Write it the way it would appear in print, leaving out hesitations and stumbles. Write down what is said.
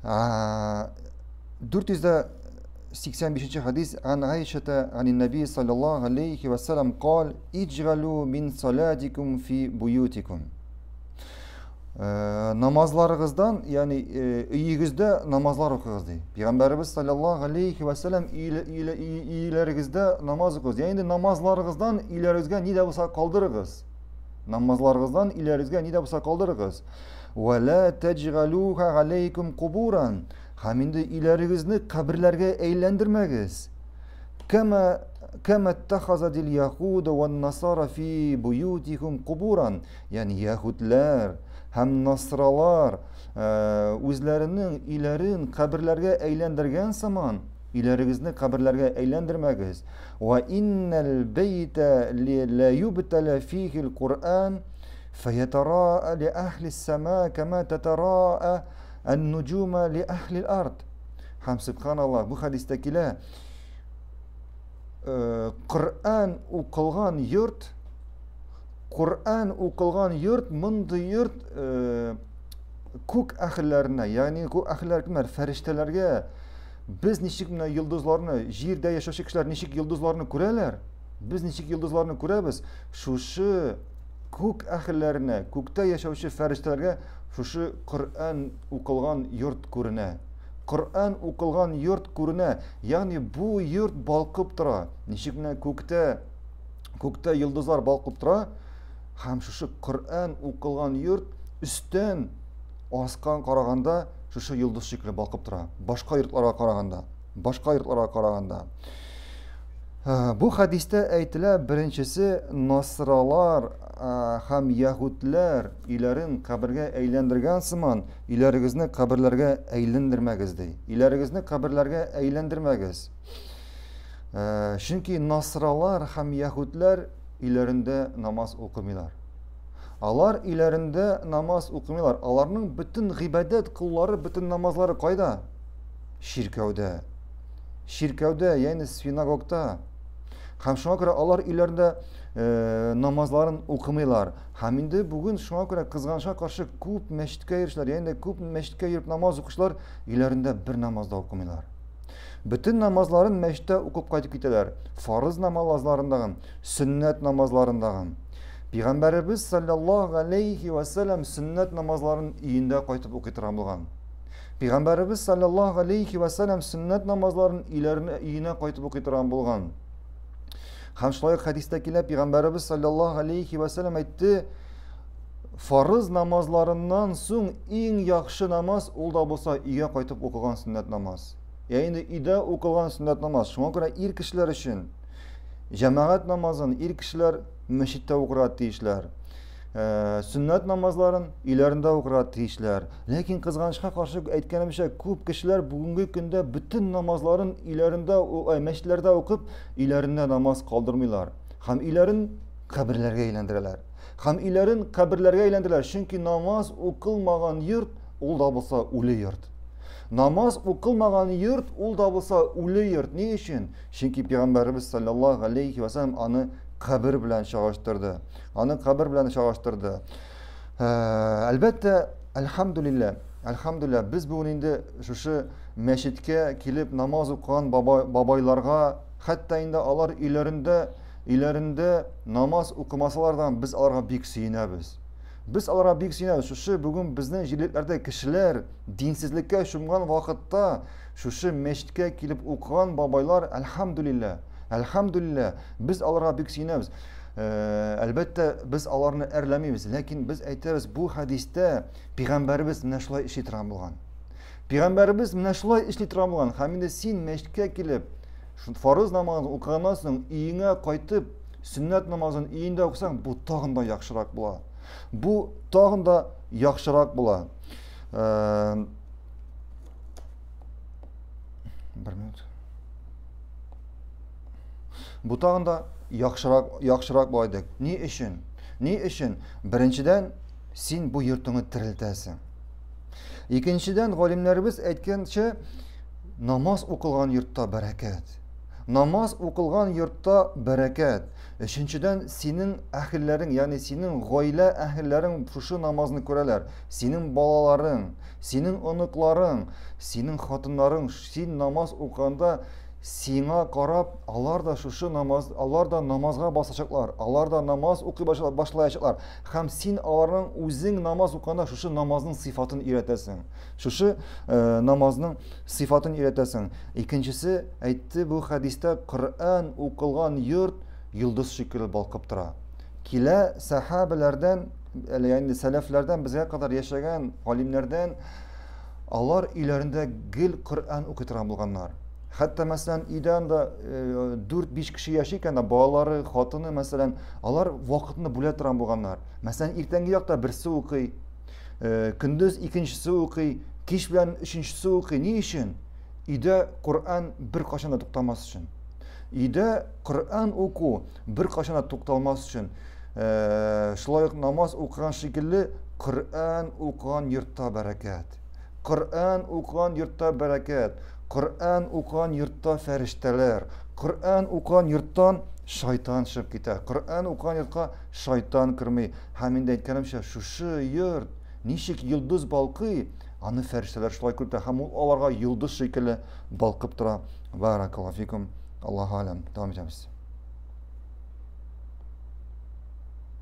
485 hadis an Aişete anin Nebi sallallahu aleyhi ve sellem kal icgalu min salatikum fi buyutikum. Namazlarınızdan yani iyinizde namazlar okuyunuz diye. Peygamberimiz sallallahu aleyhi ve sellem iyilerinizde namaz okuyunuz. Yani namazlarınızdan ilerinizge ne de olsa kaldırınız. Namazlarınızdan ilerinizge ne de olsa kaldırınız. Ve la tecgaluha aleykum kuburan. Haminde ilerinizini kabirlerge eğlendirmeyiz. Kema ettehazadil yahudu ve nasara fi buyutikum kuburan. Yani Yahudiler hem Nasralar özlerinin ilerin kabirlerge eğlendirgen zaman ilerinizini kabirlerge eğlendirmeyiz. Ve innel beyte la yubtala fihil Kur'an feyetera'a li ahlis sema kema tetera'a en-nucuma li ahlil ard. Ham subhanallah bu hadistekiler Kur'an okulan yurt mındı yurt kuk ahillerine yani kuk ahiller kimler feriştelerge biz nişik yıldızlarını jirde yaşaşı kişiler nişik yıldızlarını kureler biz nişik yıldızlarını kurabız şu kuk ahillerine kukta yaşaşı feriştelerge şu Kur'an okulan yurt kurune Kur'an okulan yurt kurune yani bu yurt balkıp tura nişik kukta yıldızlar balkıp tura ham şu Kur'an okulan yurt üstten askan karaganda şu yıldız şekli balkıp tura başka yurtlara karaganda bu hadiste aytilar birinchisi Nasralar ham Yahudiler ilerin kabirge eğlendirgen zaman ilerigizni kabirlerge eğlendirmegiz dey. İlerigizni kabirlerge eğlendirmegiz. Çünkü Nasralar ham Yahudiler ilerinde namaz okumuyorlar. Alar ilerinde namaz okumuyorlar. Alarның bütün ibadet kılları, bütün namazları kayda? Şirkevde yani sinagogda. Hem şuna göre alar ilerinde namazların okumuyorlar. Hem indi bugün şuna göre kızganışa karşı küp meşitke yürüyüşler. Yani küp meşitke yürüyüp namaz okuşlar ilerinde bir namazda okumuyorlar. Bütün namazların meşte okup kaytıp gittiler. Farız namazlarından, sünnet namazlarından. Peygamberimiz sallallahu aleyhi ve sellem sünnet namazların iyinde kaytıp okuyturan bulgan. Peygamberimiz sallallahu aleyhi ve sellem sünnet namazların iyine kaytıp okuyturan bulgan. Hem şulayık hadistekiler Peygamberimiz sallallahu aleyhi ve sellem etti. Farız namazlarından soň en yaxşı namaz ol da bolsa iye kaytıp okugan sünnet namaz. Yani ide okulan sünnet namaz. Şuna göre ir kişiler için cemaat namazın ir kişiler meşitte okurat deyişler. Sünnet namazların ilerinde okurat deyişler. Lakin kızganışka karşı aytkanim şey köp kişiler bugünkü günde bütün namazların ilerinde meşitlerde okup ilerinde namaz kaldırmıyorlar. Hem ilerin kabirlerge eğlendirirler. Hem ilerin kabirlerge eğlendirirler. Çünkü namaz okulmagan yurt ol da bolsa ulu yurt. Namaz okılmagan yurt ol da bolsa ulu yurt. Ne için? Çünkü Peygamberimiz sallallahu aleyhi ve sellem anı kabir bilen çağıştırdı. Anı kabir bilen çağıştırdı. Elbette elhamdülillah biz bugün indi şu meşitke kilip namaz okuyan babaylarga hatta indi alar ilerinde namaz okumasalardan biz alarga bek suyunabız. Biz alara büyük sinir. Şu bugün bizden jiliklerde kişiler dinsizlikке şumgan vakitte şu meşitke kilip okuyan babaylar elhamdülillah biz alara büyük siniriz. Elbette biz alarını erlemiyiz. Lakin biz aytırız bu hadiste Peygamberimiz neşulay işitiran bulgan. Peygamberimiz neşulay işitiran bulgan. Haminde sin meşitke kilip şu farız namazını okugandan soň iyine kaytıp sünnet namazını iyinde okusan bu tağında yaxşırak bular. Bu tağında yaxşırak bular. Bir minut. Bu tağında yaxşırak bulaydık. Ne işin? Birinciden sen bu yurtunu tiriltesin. İkinciden galimlerimiz aytgancha namaz okılgan yurtta bereket. Намаз укылган йортта бәрәкәт. Өченчедән, синең әһелләрең, ягъни синең гаилә әһелләрең шушы намазны күрәләр. Синең балаларың, синең оныкларың, синең хатыннарың, син намаз укыганда сиңа карап, алар да шушы намаз, алар да намазга басачаклар, алар да намаз укый башлаячаклар. Һәм син аларның үзең намаз укыганда шушы намазның сыйфатын өйрәтәсең. Шушы намазның сыйфатын өйрәтәсең. Икенчесе, әйтте бу хадистә, Коръән укылган йорт йолдыз шикелле балкып тора. Килә сахабалардан, ягъни сәләфләрдән безгә кадәр яшәгән галимнәрдән, алар өйләрендә гел Коръән укый торган булганнар. Hatta mesela idanda 4-5 kişi yaşayken de bağları, hatını mesela alar vakitini bulattıran bulganlar. Mesela irtengi yakta birisi okuy, gündüz ikincisi okuy, kiş bilen üçüncüsü okuy. Ne için? İde Kur'an bir kaşana tuktamaz için. İde Kur'an oku bir kaşana tuktalmaz için. Şulayık namaz okuyan şekilde Kur'an okuyan yurtta bereket. Kur'an okuyan yurtta bereket. Kur'an okuyan yurtta ferişteler. Kur'an okuyan yurttan şeytan çıkıp gider. Kur'an okuyan yurtga şeytan kirmey. Haminde aytkanımcha şuшы yurt nişik yıldız balkıy, аны ferişteler şulay күрә. Һәм ул аларга yıldız şekilli balkıp тора. Баракаллаху фикум. Аллаһу алам. Дәвам итәбез.